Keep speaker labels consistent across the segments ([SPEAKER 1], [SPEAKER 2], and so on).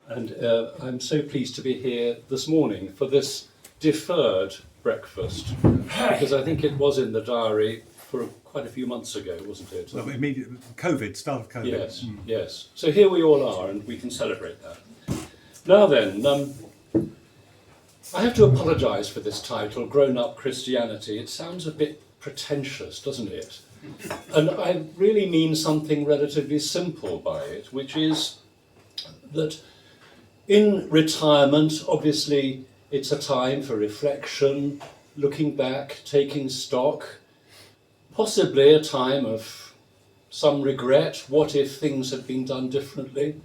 [SPEAKER 1] And I'm so pleased to be here this morning for this deferred breakfast, because I think it was in the diary for quite a few months ago, wasn't it?
[SPEAKER 2] Well, immediately, COVID, start of COVID.
[SPEAKER 1] Yes, yes. So here we all are, and we can celebrate that. Now then, I have to apologise for this title, Grown Up Christianity. It sounds a bit pretentious, doesn't it? And I really mean something relatively simple by it, which is that in retirement, obviously, it's a time for reflection, looking back, taking stock, possibly a time of some regret. What if things had been done differently?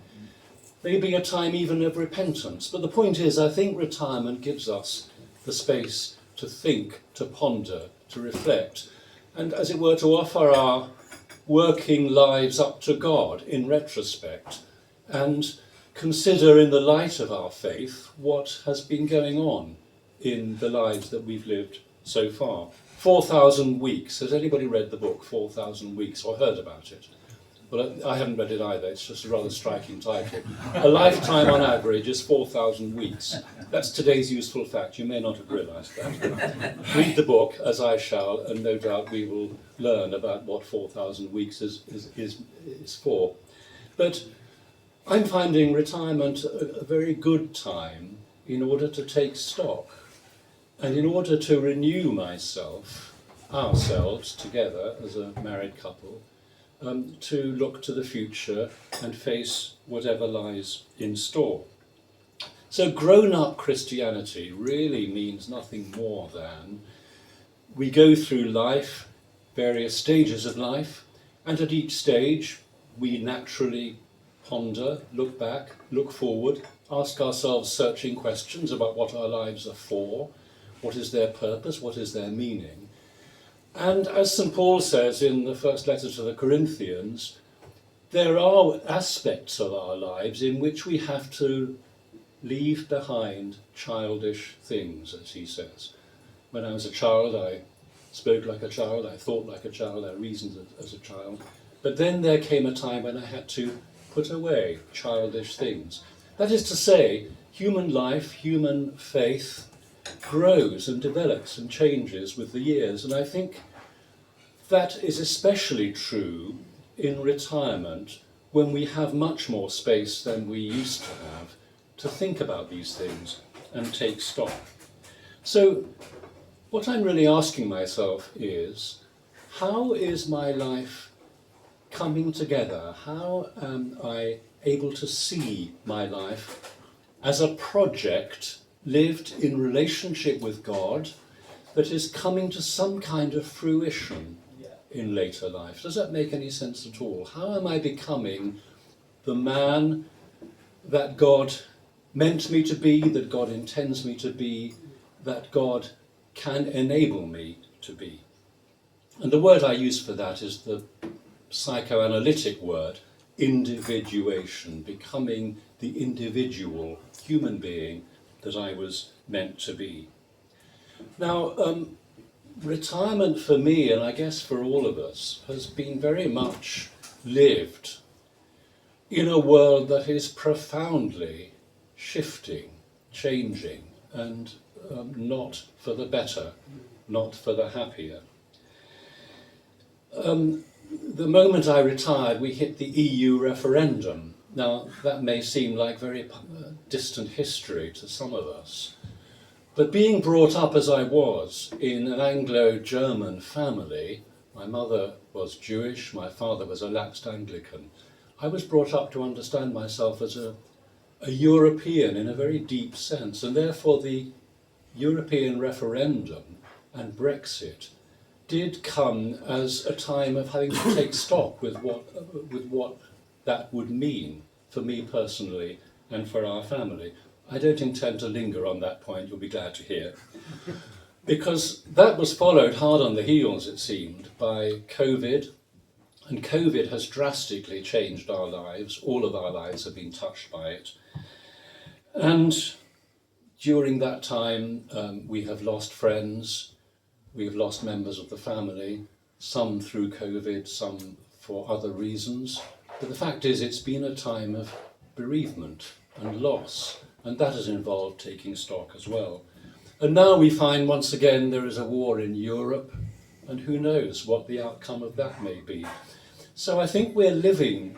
[SPEAKER 1] Maybe a time even of repentance. But the point is, I think retirement gives us the space to think, to ponder, to reflect, and as it were, to offer our working lives up to God in retrospect, and consider in the light of our faith what has been going on in the lives that we've lived so far. 4,000 weeks. Has anybody read the book 4,000 Weeks or heard about it? Well, I haven't read it either. It's just a rather striking title. A lifetime on average is 4,000 weeks. That's today's useful fact. You may not have realised that. Read the book, as I shall, and no doubt we will learn about what 4,000 weeks is for. But I'm finding retirement a very good time in order to take stock and in order to renew ourselves together as a married couple, to look to the future and face whatever lies in store. So grown-up Christianity really means nothing more than we go through life, various stages of life, and at each stage we naturally ponder, look back, look forward, ask ourselves searching questions about what our lives are for, what is their purpose, what is their meaning. And as St. Paul says in the first letter to the Corinthians, there are aspects of our lives in which we have to leave behind childish things, as he says. When I was a child, I spoke like a child, I thought like a child, I reasoned as a child. But then there came a time when I had to put away childish things. That is to say, human life, human faith grows and develops and changes with the years. And I think that is especially true in retirement, when we have much more space than we used to have to think about these things and take stock. So what I'm really asking myself is, how is my life coming together? How am I able to see my life as a project lived in relationship with God that is coming to some kind of fruition in later life? Does that make any sense at all? How am I becoming the man that God meant me to be, that God intends me to be, that God can enable me to be? And the word I use for that is the psychoanalytic word, individuation, becoming the individual human being that I was meant to be. Now, retirement for me, and I guess for all of us, has been very much lived in a world that is profoundly shifting, changing, and not for the better, not for the happier. The moment I retired, we hit the EU referendum. Now, that may seem like very distant history to some of us, but being brought up as I was in an Anglo-German family, my mother was Jewish, my father was a lapsed Anglican, I was brought up to understand myself as a European in a very deep sense, and therefore the European referendum and Brexit did come as a time of having to take stock with what that would mean for me personally and for our family. I don't intend to linger on that point, you'll be glad to hear, because that was followed hard on the heels, it seemed, by COVID, and COVID has drastically changed our lives. All of our lives have been touched by it. And during that time, we have lost friends, we have lost members of the family, some through COVID, some for other reasons. But the fact is, it's been a time of bereavement, and loss, and that has involved taking stock as well. And now we find once again there is a war in Europe, and who knows what the outcome of that may be. So I think we're living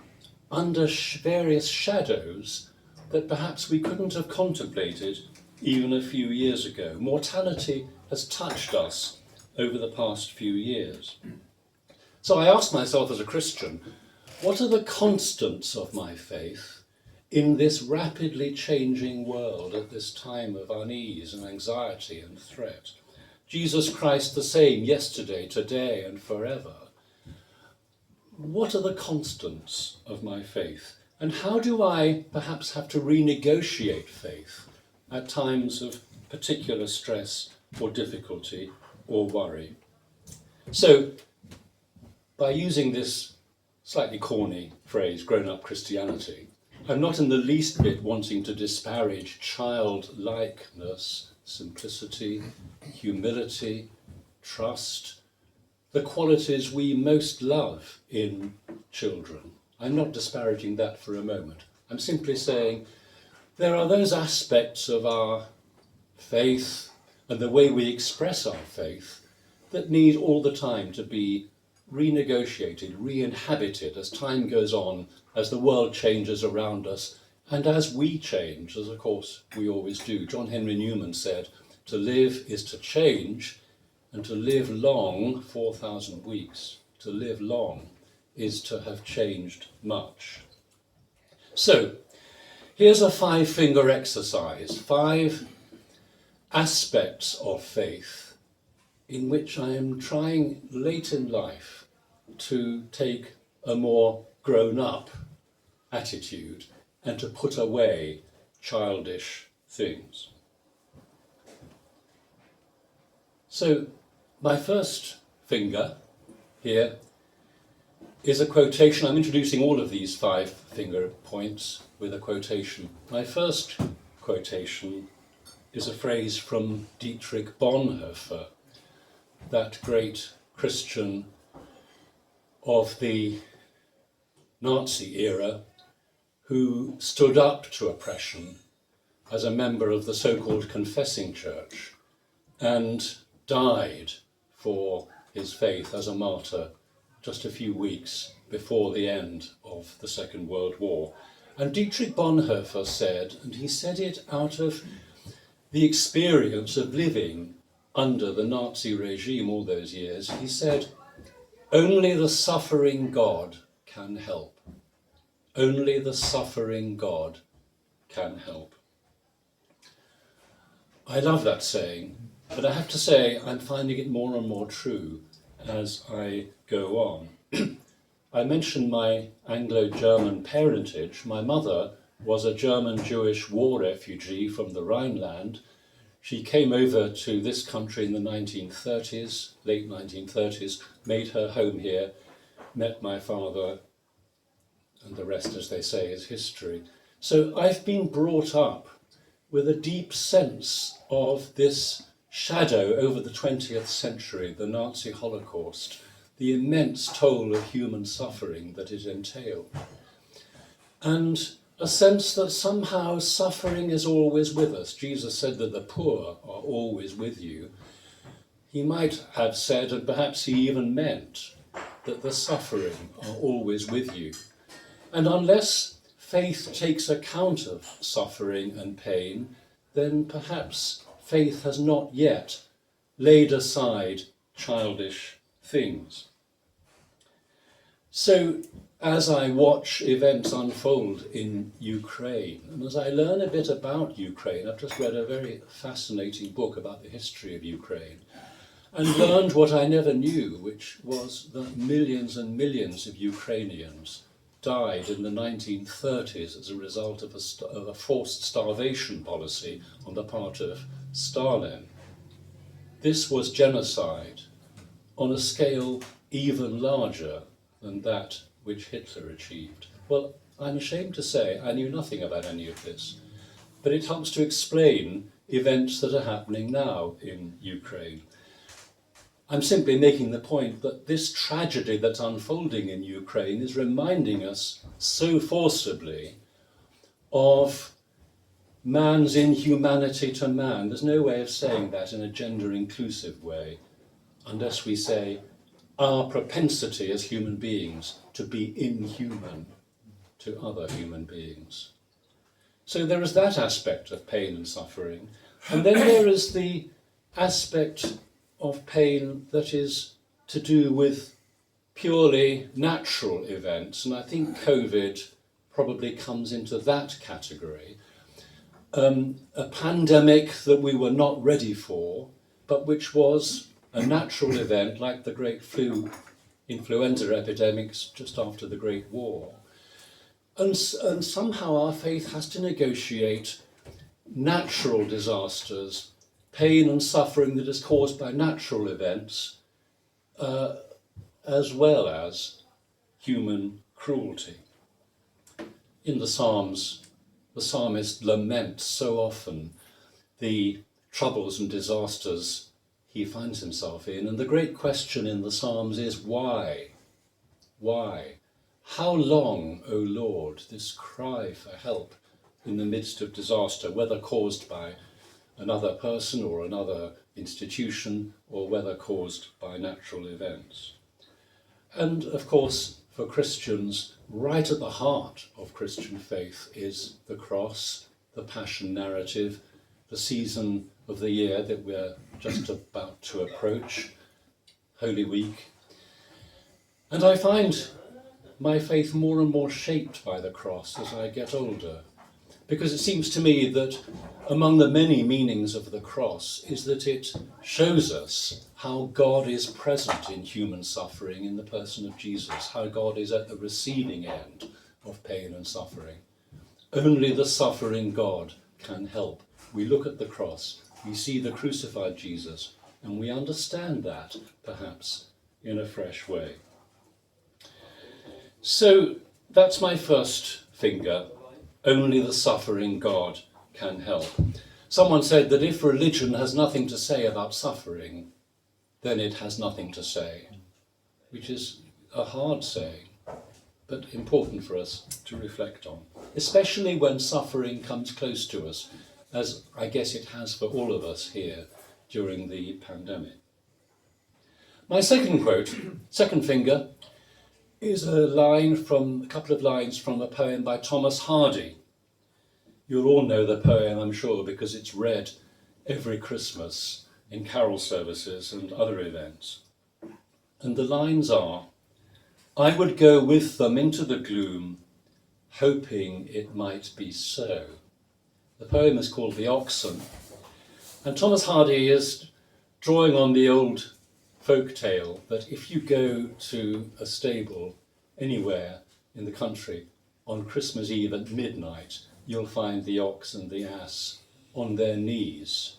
[SPEAKER 1] under various shadows that perhaps we couldn't have contemplated even a few years ago. Mortality has touched us over the past few years. So I asked myself as a Christian, what are the constants of my faith in this rapidly changing world at this time of unease and anxiety and threat? Jesus Christ the same yesterday, today and forever. What are the constants of my faith? And how do I perhaps have to renegotiate faith at times of particular stress or difficulty or worry? So, by using this slightly corny phrase, grown-up Christianity, I'm not in the least bit wanting to disparage childlikeness, simplicity, humility, trust, the qualities we most love in children. I'm not disparaging that for a moment. I'm simply saying there are those aspects of our faith and the way we express our faith that need all the time to be renegotiated, re-inhabited as time goes on, as the world changes around us, and as we change, as of course we always do. John Henry Newman said, to live is to change, and to live long, 4,000 weeks, to live long is to have changed much. So, here's a 5-finger exercise, 5 aspects of faith in which I am trying late in life to take a more grown-up attitude and to put away childish things. So, my first finger here is a quotation. I'm introducing all of these 5-finger points with a quotation. My first quotation is a phrase from Dietrich Bonhoeffer, that great Christian of the Nazi era who stood up to oppression as a member of the so-called confessing church and died for his faith as a martyr just a few weeks before the end of the Second World War. And Dietrich Bonhoeffer said, and he said it out of the experience of living under the Nazi regime all those years, he said, only the suffering God can help. Only the suffering God can help. I love that saying, but I have to say I'm finding it more and more true as I go on. I mentioned my Anglo-German parentage. My mother was a German-Jewish war refugee from the Rhineland. She came over to this country in the 1930s, late 1930s, made her home here, met my father, and the rest, as they say, is history. So I've been brought up with a deep sense of this shadow over the 20th century, the Nazi Holocaust, the immense toll of human suffering that it entailed. And a sense that somehow suffering is always with us. Jesus said that the poor are always with you. He might have said, and perhaps he even meant, that the suffering are always with you. And unless faith takes account of suffering and pain, then perhaps faith has not yet laid aside childish things. So, as I watch events unfold in Ukraine, and as I learn a bit about Ukraine, I've just read a very fascinating book about the history of Ukraine, and learned what I never knew, which was that millions and millions of Ukrainians died in the 1930s as a result of a forced starvation policy on the part of Stalin. This was genocide on a scale even larger than that which Hitler achieved. Well, I'm ashamed to say I knew nothing about any of this, but it helps to explain events that are happening now in Ukraine. I'm simply making the point that this tragedy that's unfolding in Ukraine is reminding us so forcibly of man's inhumanity to man. There's no way of saying that in a gender-inclusive way, unless we say our propensity as human beings to be inhuman to other human beings. So there is that aspect of pain and suffering. And then there is the aspect of pain that is to do with purely natural events. And I think COVID probably comes into that category. A pandemic that we were not ready for, but which was a natural event like the great influenza epidemics just after the Great War. And somehow our faith has to negotiate natural disasters, pain and suffering that is caused by natural events, as well as human cruelty. In the Psalms, the psalmist laments so often the troubles and disasters he finds himself in. And the great question in the Psalms is why? Why? How long, O Lord, this cry for help in the midst of disaster, whether caused by another person or another institution, or whether caused by natural events? And of course, for Christians, right at the heart of Christian faith is the cross, the passion narrative, the season of the year that we're just about to approach, Holy Week. And I find my faith more and more shaped by the cross as I get older, because it seems to me that among the many meanings of the cross is that it shows us how God is present in human suffering in the person of Jesus, how God is at the receiving end of pain and suffering. Only the suffering God can help. We look at the cross, we see the crucified Jesus, and we understand that, perhaps, in a fresh way. So that's my first finger. Only the suffering God can help. Someone said that if religion has nothing to say about suffering, then it has nothing to say, which is a hard saying, but important for us to reflect on, especially when suffering comes close to us, as I guess it has for all of us here during the pandemic. My second quote, second finger, is a couple of lines from a poem by Thomas Hardy. You'll all know the poem, I'm sure, because it's read every Christmas in carol services and other events. And the lines are, I would go with them into the gloom, hoping it might be so. The poem is called The Oxen, and Thomas Hardy is drawing on the old folk tale that if you go to a stable anywhere in the country on Christmas Eve at midnight, you'll find the ox and the ass on their knees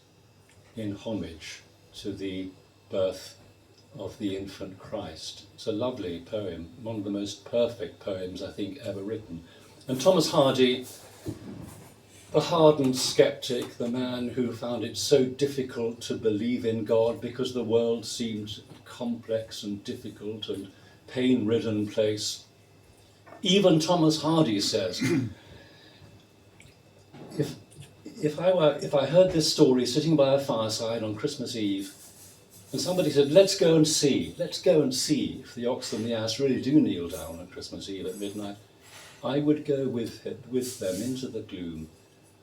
[SPEAKER 1] in homage to the birth of the infant Christ. It's a lovely poem, one of the most perfect poems I think ever written. And Thomas Hardy, the hardened skeptic, the man who found it so difficult to believe in God because the world seemed a complex and difficult and pain-ridden place. Even Thomas Hardy says, if I heard this story sitting by a fireside on Christmas Eve, and somebody said, let's go and see if the ox and the ass really do kneel down on Christmas Eve at midnight, I would go with them into the gloom,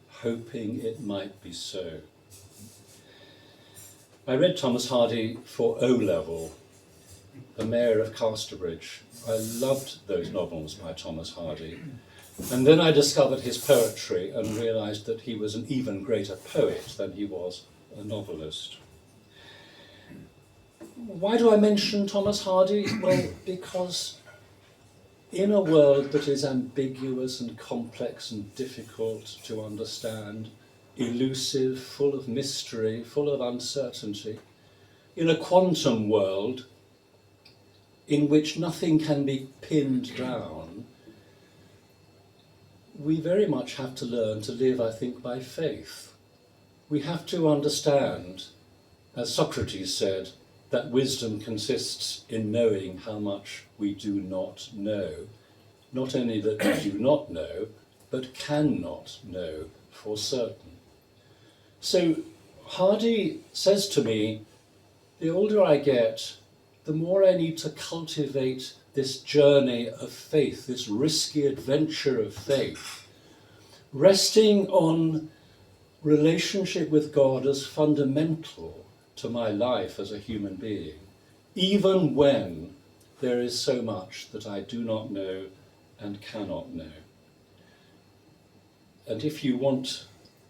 [SPEAKER 1] hoping it might be so. I read Thomas Hardy for O-Level, The Mayor of Casterbridge. I loved those novels by Thomas Hardy. And then I discovered his poetry and realised that he was an even greater poet than he was a novelist. Why do I mention Thomas Hardy? Well, because in a world that is ambiguous and complex and difficult to understand, elusive, full of mystery, full of uncertainty, in a quantum world in which nothing can be pinned down, we very much have to learn to live, I think, by faith. We have to understand, as Socrates said, that wisdom consists in knowing how much we do not know. Not only that we do not know, but cannot know for certain. So Hardy says to me, the older I get, the more I need to cultivate this journey of faith, this risky adventure of faith, resting on relationship with God as fundamental to my life as a human being, even when there is so much that I do not know and cannot know. And if you want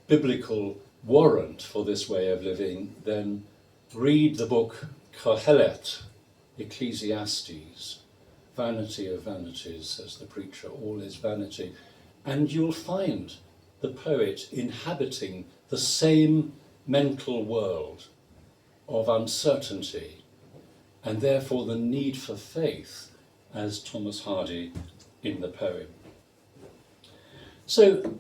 [SPEAKER 1] biblical warrant for this way of living, then read the book Kohelet, Ecclesiastes, vanity of vanities, says the preacher, all is vanity. And you'll find the poet inhabiting the same mental world of uncertainty, and therefore the need for faith, as Thomas Hardy in the poem. So,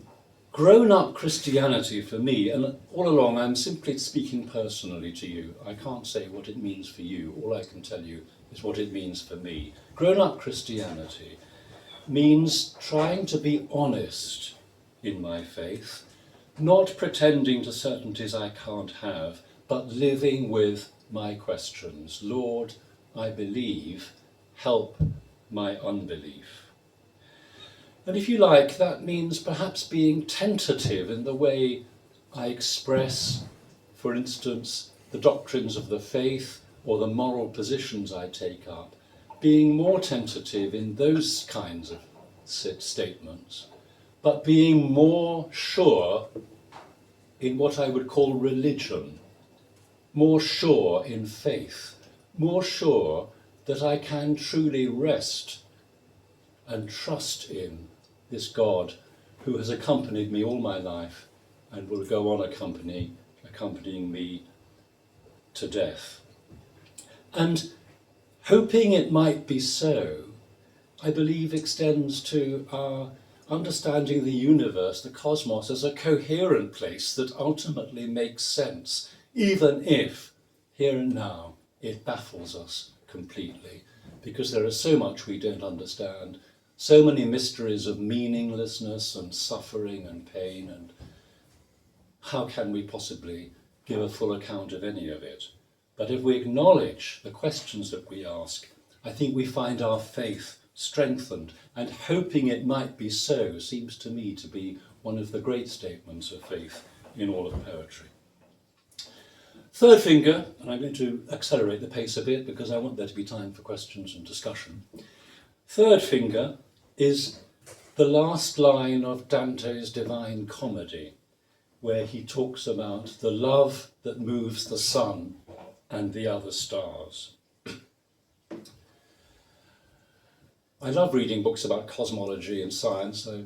[SPEAKER 1] grown-up Christianity for me, and all along I'm simply speaking personally to you. I can't say what it means for you. All I can tell you is what it means for me. Grown-up Christianity means trying to be honest in my faith, not pretending to certainties I can't have, but living with my questions. Lord, I believe, help my unbelief. And if you like, that means perhaps being tentative in the way I express, for instance, the doctrines of the faith or the moral positions I take up, being more tentative in those kinds of statements, but being more sure in what I would call religion, more sure in faith, more sure that I can truly rest and trust in this God who has accompanied me all my life and will go on accompanying me to death. And hoping it might be so, I believe extends to our understanding the universe, the cosmos, as a coherent place that ultimately makes sense, even if, here and now, it baffles us completely, because there is so much we don't understand, so many mysteries of meaninglessness and suffering and pain, and how can we possibly give a full account of any of it? But if we acknowledge the questions that we ask, I think we find our faith strengthened, and hoping it might be so seems to me to be one of the great statements of faith in all of poetry. Third finger, and I'm going to accelerate the pace a bit because I want there to be time for questions and discussion. Third finger is the last line of Dante's Divine Comedy, where he talks about the love that moves the sun and the other stars. I love reading books about cosmology and science. I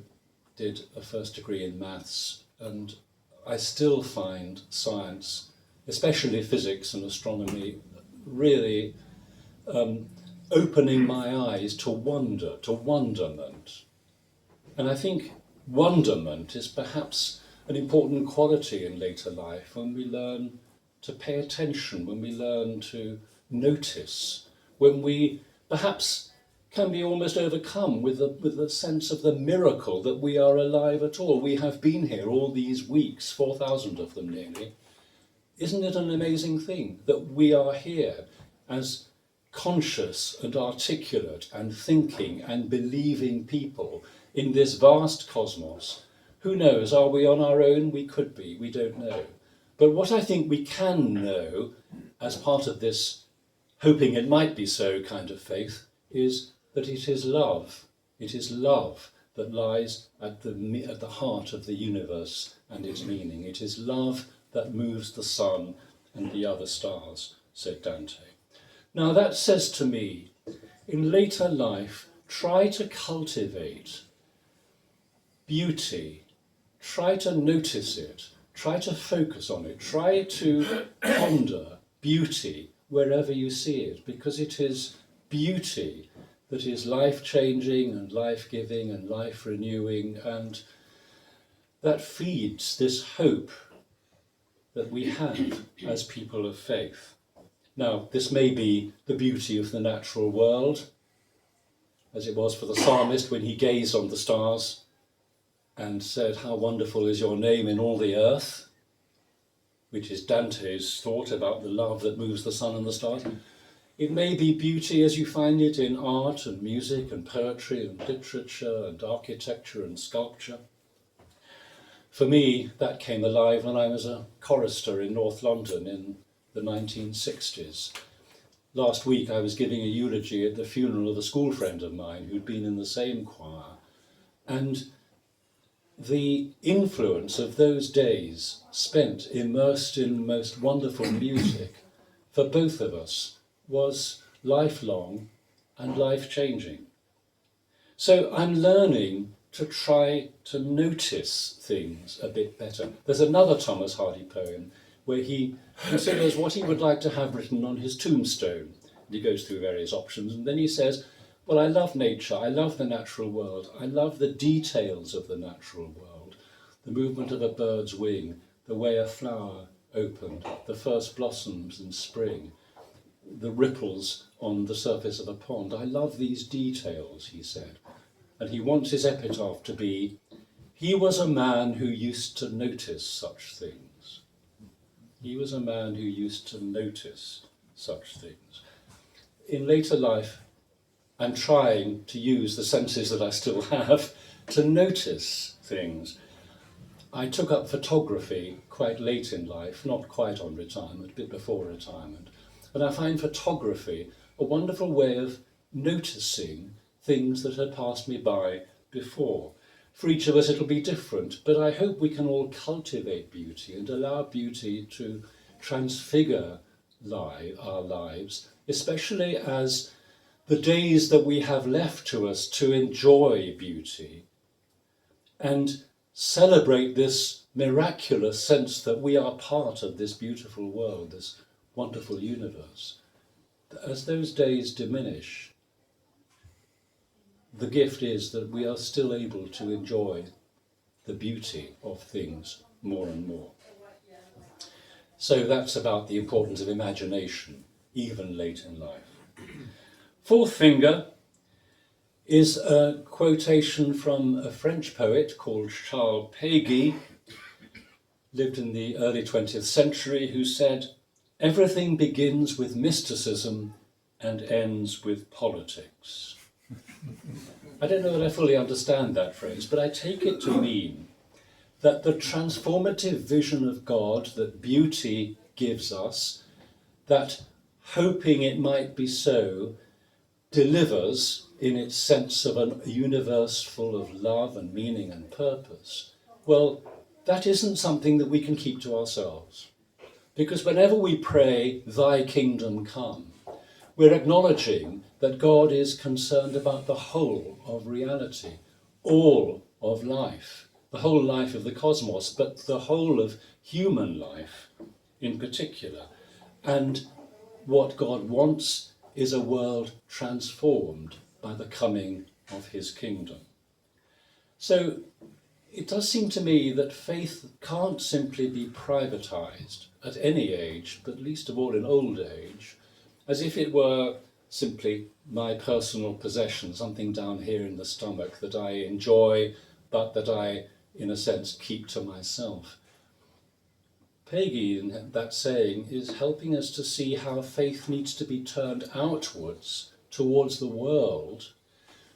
[SPEAKER 1] did a first degree in maths, and I still find science, especially physics and astronomy, really opening my eyes to wonder, to wonderment. And I think wonderment is perhaps an important quality in later life, when we learn to pay attention, when we learn to notice, when we perhaps can be almost overcome with the sense of the miracle that we are alive at all. We have been here all these weeks, 4,000 of them nearly. Isn't it an amazing thing that we are here as conscious and articulate and thinking and believing people in this vast cosmos? Who knows, are we on our own? We could be, we don't know. But what I think we can know as part of this hoping it might be so kind of faith is that it is love. It is love that lies at the heart of the universe and its meaning. It is love that moves the sun and the other stars, said Dante. Now that says to me, in later life, try to cultivate beauty, try to notice it, try to focus on it, try to ponder beauty wherever you see it, because it is beauty that is life-changing and life-giving and life-renewing, and that feeds this hope that we have as people of faith. Now, this may be the beauty of the natural world, as it was for the psalmist when he gazed on the stars, and said, "How wonderful is your name in all the earth," which is Dante's thought about the love that moves the sun and the stars. It may be beauty as you find it in art and music and poetry and literature and architecture and sculpture. For me, that came alive when I was a chorister in North London in the 1960s. Last week I was giving a eulogy at the funeral of a school friend of mine who'd been in the same choir. And the influence of those days spent immersed in most wonderful music for both of us was lifelong and life-changing. So I'm learning to try to notice things a bit better. There's another Thomas Hardy poem where he considers what he would like to have written on his tombstone. And he goes through various options, and then he says, well, I love nature, I love the natural world, I love the details of the natural world, the movement of a bird's wing, the way a flower opened, the first blossoms in spring, the ripples on the surface of a pond. I love these details, he said. And he wants his epitaph to be, he was a man who used to notice such things. He was a man who used to notice such things. In later life, I'm trying to use the senses that I still have to notice things. I took up photography quite late in life, not quite on retirement, a bit before retirement. And I find photography a wonderful way of noticing things that had passed me by before. For each of us it'll be different, but I hope we can all cultivate beauty and allow beauty to transfigure our lives, especially as the days that we have left to us to enjoy beauty and celebrate this miraculous sense that we are part of this beautiful world, this wonderful universe. As those days diminish, the gift is that we are still able to enjoy the beauty of things more and more. So that's about the importance of imagination, even late in life. Fourth finger is a quotation from a French poet called Charles Péguy, lived in the early 20th century, who said, "Everything begins with mysticism and ends with politics." I don't know that I fully understand that phrase, but I take it to mean that the transformative vision of God that beauty gives us, that hoping it might be so, delivers in its sense of a universe full of love and meaning and purpose, well, that isn't something that we can keep to ourselves. Because whenever we pray, "Thy kingdom come," we're acknowledging that God is concerned about the whole of reality, all of life, the whole life of the cosmos, but the whole of human life in particular. And what God wants is a world transformed by the coming of his kingdom. So it does seem to me that faith can't simply be privatized at any age, but least of all in old age, as if it were simply my personal possession, something down here in the stomach that I enjoy, but that I, in a sense, keep to myself. Péguy, in that saying, is helping us to see how faith needs to be turned outwards, towards the world,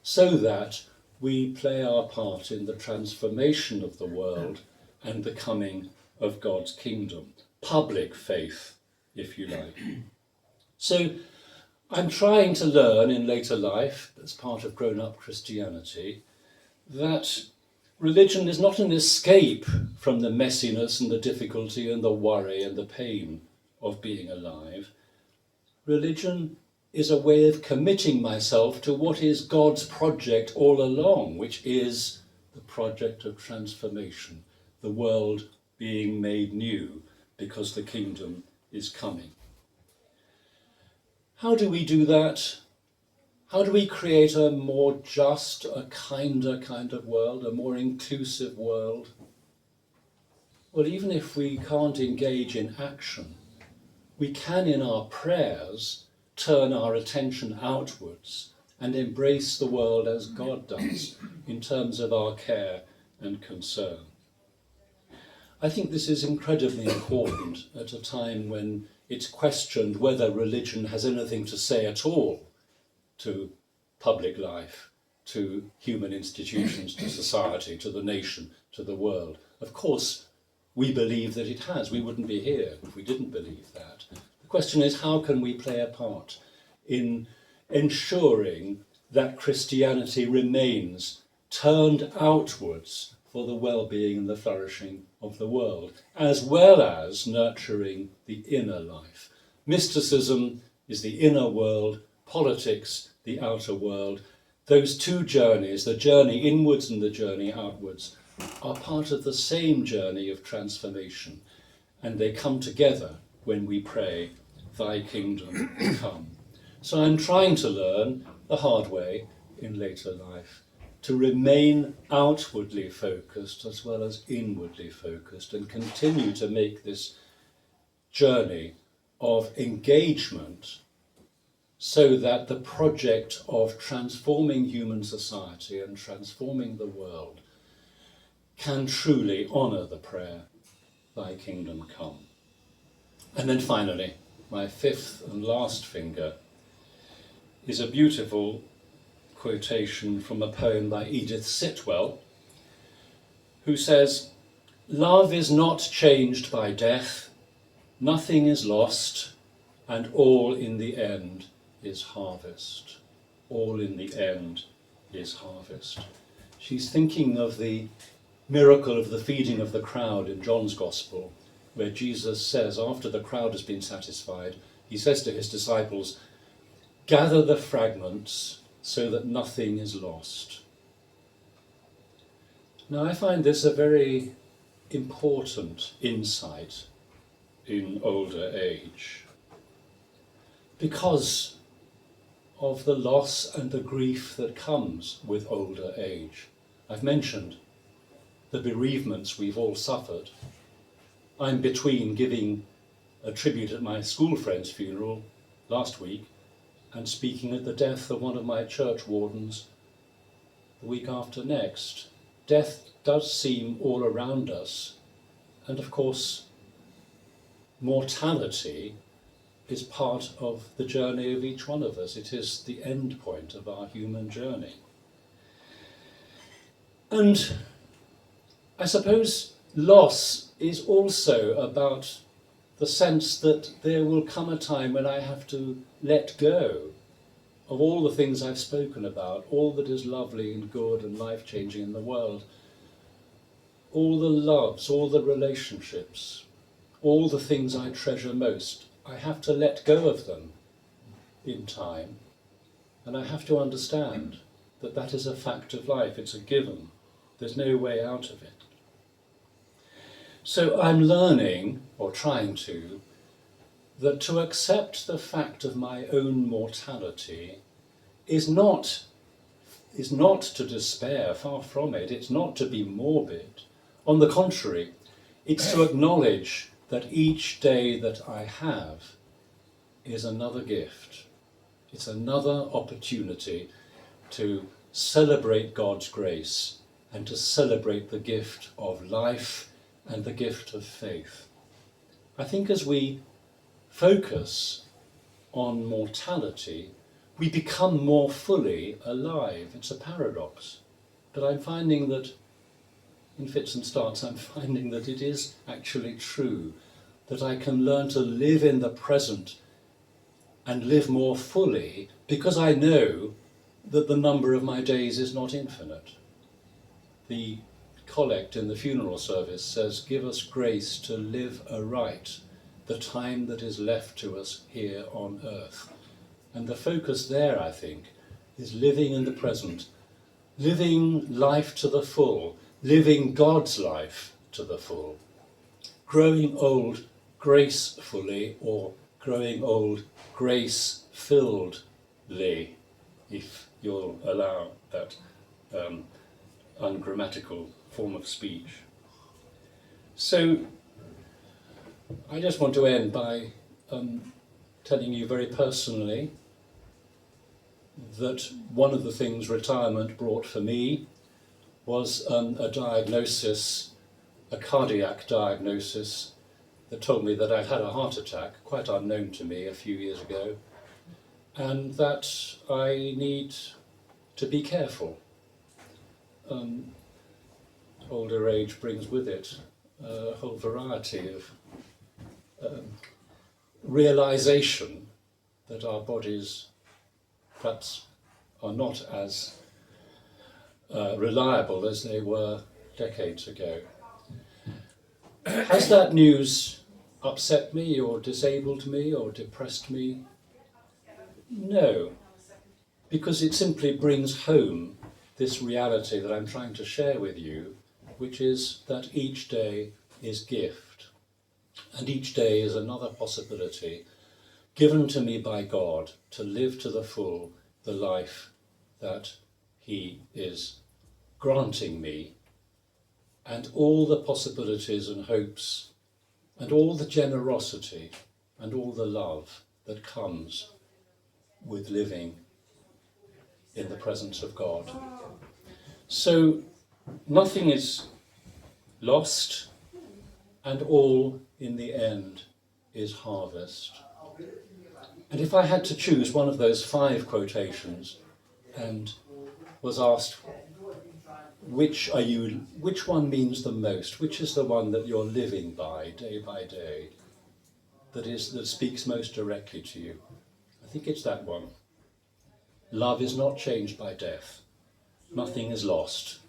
[SPEAKER 1] so that we play our part in the transformation of the world and the coming of God's kingdom. Public faith, if you like. So I'm trying to learn in later life, as part of grown-up Christianity, that religion is not an escape from the messiness and the difficulty and the worry and the pain of being alive. Religion is a way of committing myself to what is God's project all along, which is the project of transformation, the world being made new because the kingdom is coming. How do we do that? How do we create a more just, a kinder kind of world, a more inclusive world? Well, even if we can't engage in action, we can in our prayers turn our attention outwards and embrace the world as God does in terms of our care and concern. I think this is incredibly important at a time when it's questioned whether religion has anything to say at all to public life, to human institutions, to society, to the nation, to the world. Of course, we believe that it has. We wouldn't be here if we didn't believe that. The question is, how can we play a part in ensuring that Christianity remains turned outwards for the well-being and the flourishing of the world, as well as nurturing the inner life. Mysticism is the inner world, politics the outer world. Those two journeys, the journey inwards and the journey outwards, are part of the same journey of transformation, and they come together when we pray, "Thy kingdom come." So I'm trying to learn the hard way in later life to remain outwardly focused as well as inwardly focused, and continue to make this journey of engagement so that the project of transforming human society and transforming the world can truly honour the prayer, "Thy kingdom come." And then finally, my fifth and last finger is a beautiful quotation from a poem by Edith Sitwell, who says, "Love is not changed by death, nothing is lost, and all in the end is harvest." All in the end is harvest. She's thinking of the miracle of the feeding of the crowd in John's Gospel, where Jesus says, after the crowd has been satisfied, he says to his disciples, "Gather the fragments so that nothing is lost." Now, I find this a very important insight in older age, because of the loss and the grief that comes with older age. I've mentioned the bereavements we've all suffered. I'm between giving a tribute at my school friend's funeral last week and speaking at the death of one of my church wardens the week after next. Death does seem all around us, and of course, mortality is part of the journey of each one of us. It is the end point of our human journey. And I suppose loss is also about the sense that there will come a time when I have to let go of all the things I've spoken about, all that is lovely and good and life-changing in the world, all the loves, all the relationships, all the things I treasure most. I have to let go of them in time, and I have to understand that that is a fact of life. It's a given. There's no way out of it. So I'm learning, or trying that to accept the fact of my own mortality is not to despair, far from it. It's not to be morbid. On the contrary, it's to acknowledge that each day that I have is another gift. It's another opportunity to celebrate God's grace and to celebrate the gift of life and the gift of faith. I think as we focus on mortality, we become more fully alive. It's a paradox. But I'm finding that, in fits and starts, I'm finding that it is actually true, that I can learn to live in the present and live more fully, because I know that the number of my days is not infinite. The collect in the funeral service says, "Give us grace to live aright the time that is left to us here on earth." And the focus there, I think, is living in the present, living life to the full, living God's life to the full, growing old gracefully, or growing old grace-filledly, if you'll allow that ungrammatical form of speech. So I just want to end by telling you very personally that one of the things retirement brought for me was a diagnosis, a cardiac diagnosis, that told me that I'd had a heart attack, quite unknown to me a few years ago, and that I need to be careful. Older age brings with it a whole variety of realization that our bodies perhaps are not as reliable as they were decades ago. Has that news upset me or disabled me or depressed me? No, because it simply brings home this reality that I'm trying to share with you, which is that each day is gift, and each day is another possibility given to me by God to live to the full the life that He is granting me, and all the possibilities and hopes and all the generosity and all the love that comes with living in the presence of God. So nothing is lost, and all in the end is harvest. And if I had to choose one of those 5 quotations and was asked, which one means the most, which is the one that you're living by day, that speaks most directly to you, I think it's that one. Love is not changed by death. Nothing is lost.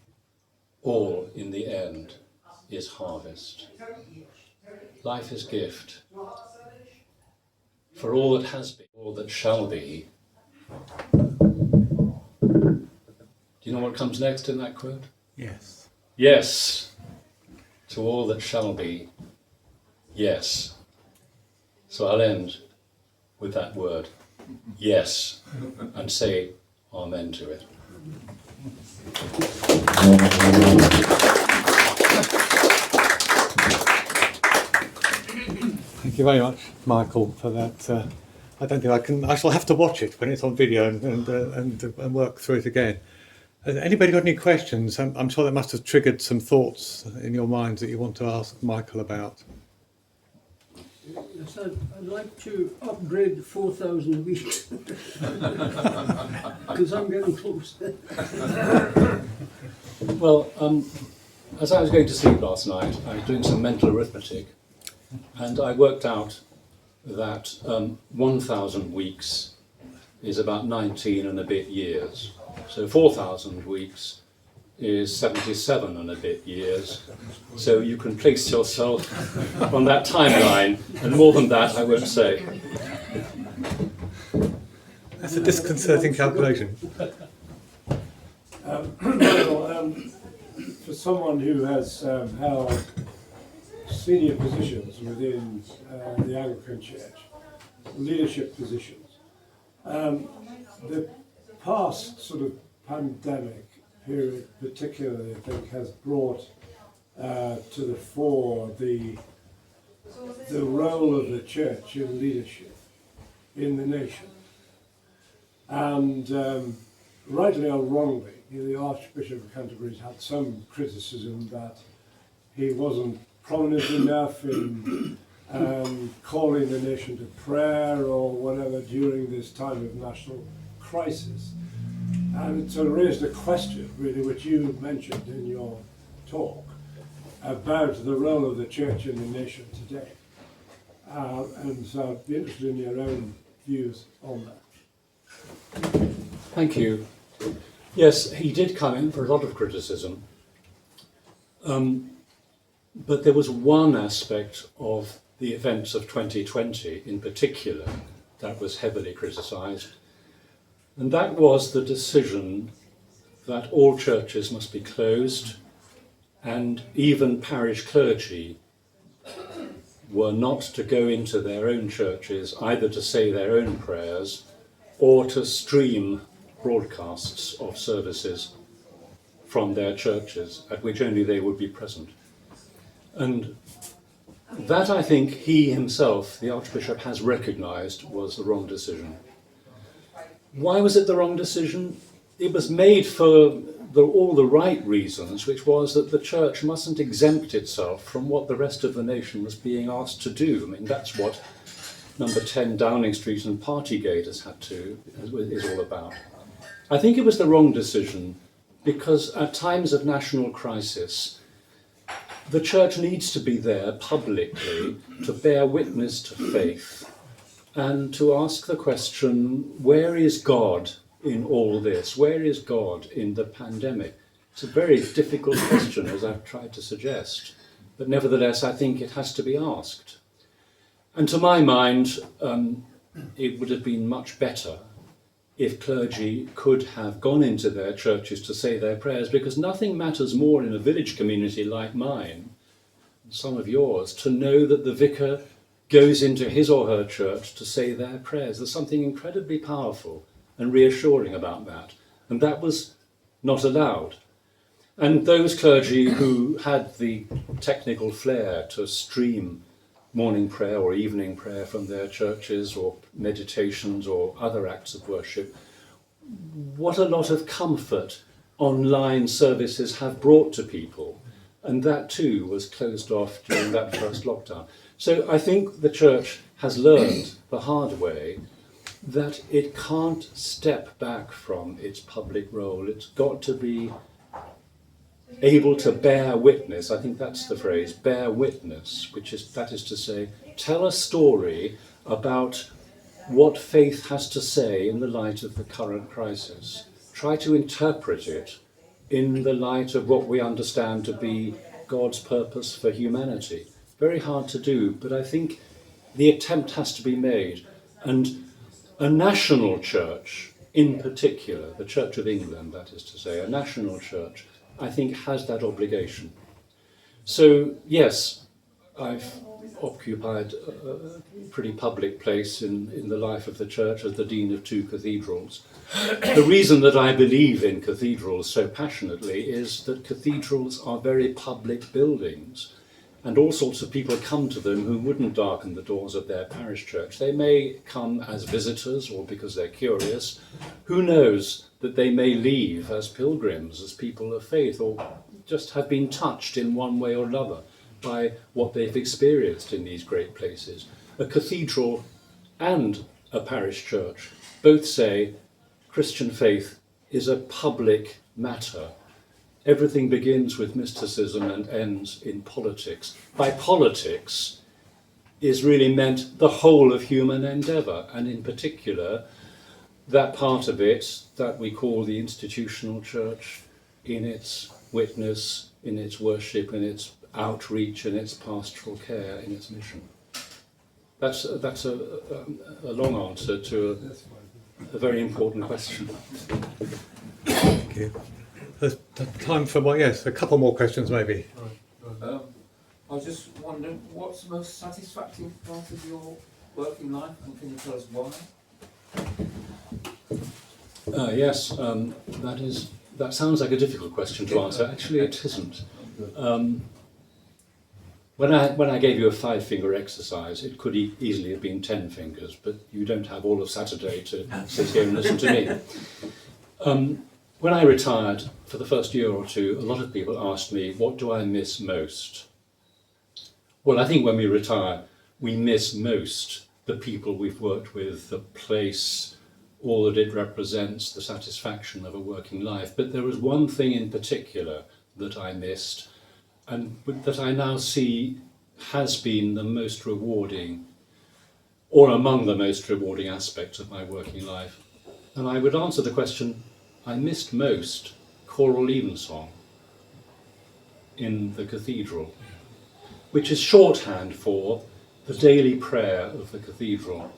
[SPEAKER 1] All in the end is harvest. Life is gift. For all that has been, all that shall be. Do you know what comes next in that quote?
[SPEAKER 2] Yes.
[SPEAKER 1] Yes, to all that shall be, yes. So I'll end with that word, yes, and say amen to it.
[SPEAKER 2] Thank you very much, Michael, for that. I don't think I can. I shall have to watch it when it's on video and work through it again. Has anybody got any questions? I'm sure that must have triggered some thoughts in your minds that you want to ask Michael about.
[SPEAKER 3] Yes, I'd like to upgrade to 4,000 a week because I'm getting close.
[SPEAKER 1] Well, as I was going to sleep last night, I was doing some mental arithmetic, and I worked out that 1,000 weeks is about 19 and a bit years. So 4,000 weeks is 77 and a bit years. So you can place yourself on that timeline, and more than that I won't say.
[SPEAKER 2] That's a disconcerting calculation.
[SPEAKER 4] Michael, for someone who has held senior positions within the Anglican Church, leadership positions, the past sort of pandemic period particularly, I think, has brought to the fore the role of the Church in leadership in the nation. And rightly or wrongly, the Archbishop of Canterbury's had some criticism that he wasn't prominent enough in calling the nation to prayer or whatever during this time of national crisis. And it sort of raised a question, really, which you mentioned in your talk, about the role of the Church in the nation today. And so I'd be interested in your own views on that.
[SPEAKER 1] Thank you. Yes, he did come in for a lot of criticism, but there was one aspect of the events of 2020 in particular that was heavily criticised, and that was the decision that all churches must be closed, and even parish clergy were not to go into their own churches either to say their own prayers or to stream broadcasts of services from their churches at which only they would be present. And that, I think, he himself, the Archbishop, has recognised was the wrong decision. Why was it the wrong decision? It was made for all the right reasons, which was that the church mustn't exempt itself from what the rest of the nation was being asked to do. I mean, that's what number 10 Downing Street and Partygate is all about. I think it was the wrong decision because at times of national crisis, the church needs to be there publicly to bear witness to faith and to ask the question, where is God in all this? Where is God in the pandemic? It's a very difficult question, as I've tried to suggest, but nevertheless, I think it has to be asked. And to my mind, it would have been much better if clergy could have gone into their churches to say their prayers, because nothing matters more in a village community like mine, some of yours, to know that the vicar goes into his or her church to say their prayers. There's something incredibly powerful and reassuring about that. And that was not allowed. And those clergy who had the technical flair to stream morning prayer or evening prayer from their churches or meditations or other acts of worship, what a lot of comfort online services have brought to people. And that too was closed off during that first lockdown. So I think the church has learned the hard way that it can't step back from its public role. It's got to be able to bear witness. I think that's the phrase, bear witness, that is to say, tell a story about what faith has to say in the light of the current crisis. Try to interpret it in the light of what we understand to be God's purpose for humanity. Very hard to do, but I think the attempt has to be made. And a national church, in particular, the Church of England, that is to say, a national church, I think has that obligation. So, yes, I've occupied a pretty public place in the life of the church as the Dean of 2 cathedrals. The reason that I believe in cathedrals so passionately is that cathedrals are very public buildings, and all sorts of people come to them who wouldn't darken the doors of their parish church. They may come as visitors or because they're curious. Who knows that they may leave as pilgrims, as people of faith, or just have been touched in one way or another by what they've experienced in these great places. A cathedral and a parish church both say Christian faith is a public matter. Everything begins with mysticism and ends in politics. By politics is really meant the whole of human endeavour, and in particular that part of it that we call the institutional church, in its witness, in its worship, in its outreach, in its pastoral care, in its mission. That's a long answer to a very important question.
[SPEAKER 2] Thank you. There's time for, well, yes, a couple more questions maybe.
[SPEAKER 5] I was just wondering, what's the most satisfactory part of your working life, and can you tell us why?
[SPEAKER 1] Yes, that sounds like a difficult question to answer. Actually, it isn't. When I gave you a 5-finger exercise, it could easily have been 10 fingers, but you don't have all of Saturday to sit here and listen to me. When I retired, for the first year or two, a lot of people asked me, what do I miss most? Well, I think when we retire, we miss most the people we've worked with, the place, all that it represents, the satisfaction of a working life. But there was one thing in particular that I missed, and that I now see has been the most rewarding, or among the most rewarding aspects of my working life. And I would answer the question, I missed most choral evensong in the cathedral, which is shorthand for the daily prayer of the cathedral,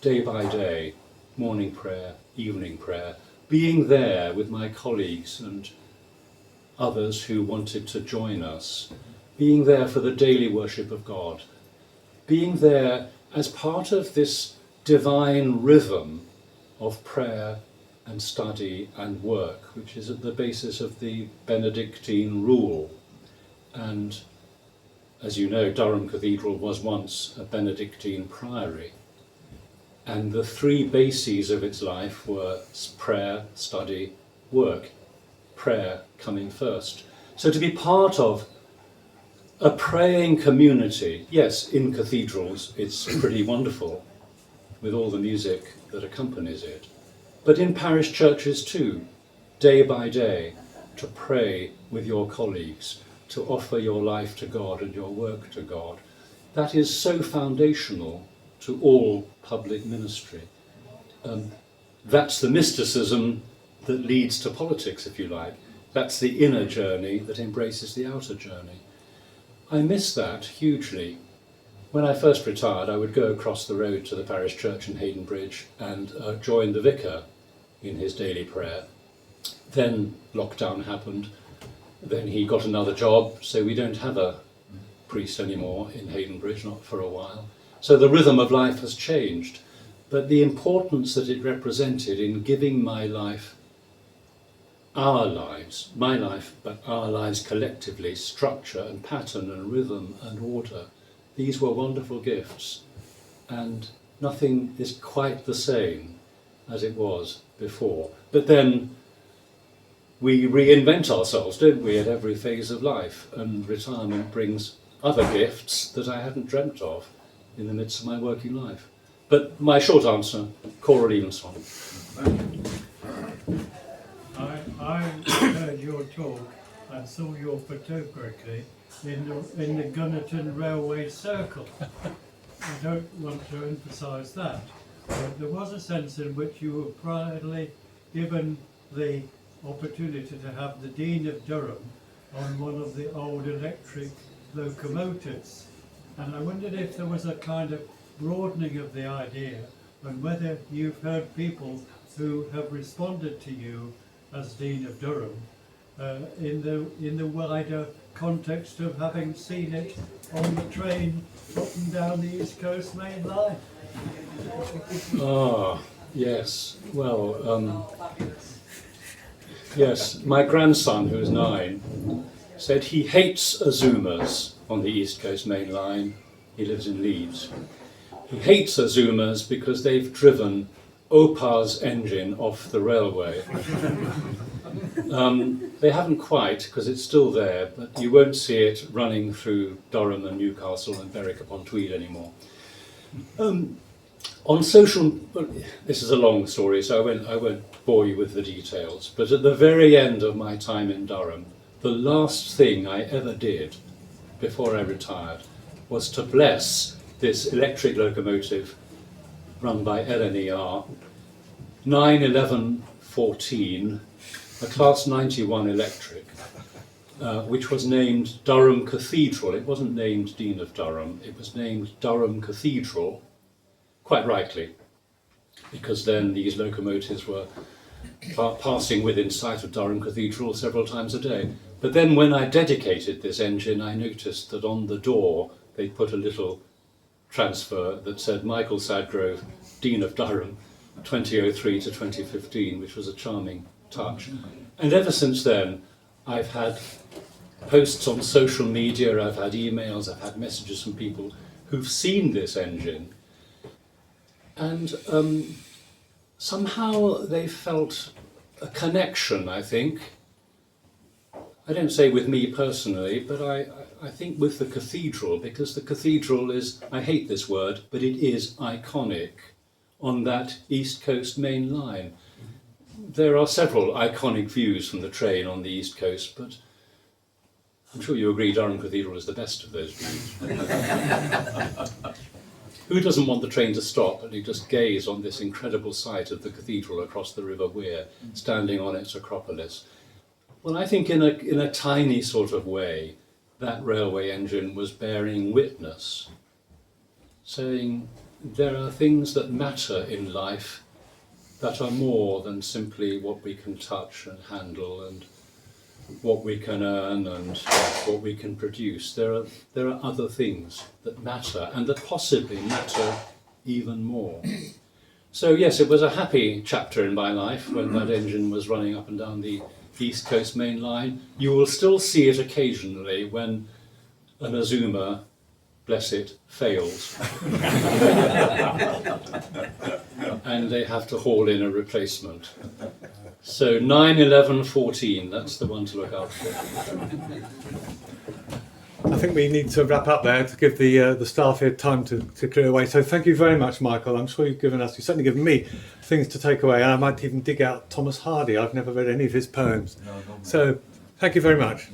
[SPEAKER 1] day by day, morning prayer, evening prayer, being there with my colleagues and others who wanted to join us, being there for the daily worship of God, being there as part of this divine rhythm of prayer and study and work, which is at the basis of the Benedictine rule. And as you know, Durham Cathedral was once a Benedictine priory, and the 3 bases of its life were prayer, study, work. prayer coming first. So to be part of a praying community, yes, in cathedrals it's pretty wonderful with all the music that accompanies it, but in parish churches too, day by day, to pray with your colleagues, to offer your life to God and your work to God. That is so foundational to all public ministry. That's the mysticism that leads to politics, if you like. That's the inner journey that embraces the outer journey. I miss that hugely. When I first retired, I would go across the road to the parish church in Hayden Bridge and join the vicar in his daily prayer. Then lockdown happened. Then he got another job, so we don't have a priest anymore in Hayden Bridge, not for a while. So the rhythm of life has changed. But the importance that it represented in giving my life, our lives, my life, but our lives collectively, structure and pattern and rhythm and order, these were wonderful gifts. And nothing is quite the same as it was before. But then we reinvent ourselves, don't we, at every phase of life, and retirement brings other gifts that I hadn't dreamt of in the midst of my working life. But my short answer, Cora Evensong.
[SPEAKER 6] I heard your talk and saw your photography in the Gunnerton Railway Circle. I don't want to emphasise that, but there was a sense in which you were proudly given the opportunity to have the Dean of Durham on one of the old electric locomotives. And I wondered if there was a kind of broadening of the idea, and whether you've heard people who have responded to you as Dean of Durham in the wider context of having seen it on the train up and down the East Coast Main Line.
[SPEAKER 1] Ah, yes. Well, yes, my grandson, who is 9, said he hates Azumas on the East Coast Main Line. He lives in Leeds. He hates Azumas because they've driven Opa's engine off the railway. They haven't quite, because it's still there, but you won't see it running through Durham and Newcastle and Berwick-upon-Tweed anymore. On social, this is a long story, so I won't bore you with the details, but at the very end of my time in Durham, the last thing I ever did before I retired was to bless this electric locomotive run by LNER, 91114, a Class 91 electric, which was named Durham Cathedral. It wasn't named Dean of Durham, it was named Durham Cathedral, quite rightly, because then these locomotives were passing within sight of Durham Cathedral several times a day. But then when I dedicated this engine, I noticed that on the door they put a little transfer that said Michael Sadgrove, Dean of Durham, 2003 to 2015, which was a charming touch. And ever since then, I've had posts on social media, I've had emails, I've had messages from people who've seen this engine. And somehow they felt a connection, I think. I don't say with me personally, but I think with the cathedral, because the cathedral is, I hate this word, but it is iconic on that East Coast Main Line. There are several iconic views from the train on the East Coast, but I'm sure you agree Durham Cathedral is the best of those views. Who doesn't want the train to stop and you just gaze on this incredible sight of the cathedral across the River Wear, standing on its Acropolis? Well, I think in a tiny sort of way, that railway engine was bearing witness, saying there are things that matter in life that are more than simply what we can touch and handle and what we can earn and what we can produce. There are other things that matter and that possibly matter even more. So yes, it was a happy chapter in my life when that engine was running up and down the East Coast Main Line. You will still see it occasionally when an Azuma, bless it, fails. And they have to haul in a replacement. So 9, 11, 14, that's the one to look out for.
[SPEAKER 2] I think we need to wrap up there to give the staff here time to clear away. So thank you very much, Michael. I'm sure you've certainly given me things to take away, and I might even dig out Thomas Hardy. I've never read any of his poems. So thank you very much.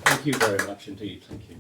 [SPEAKER 1] Thank you very much indeed. Thank you.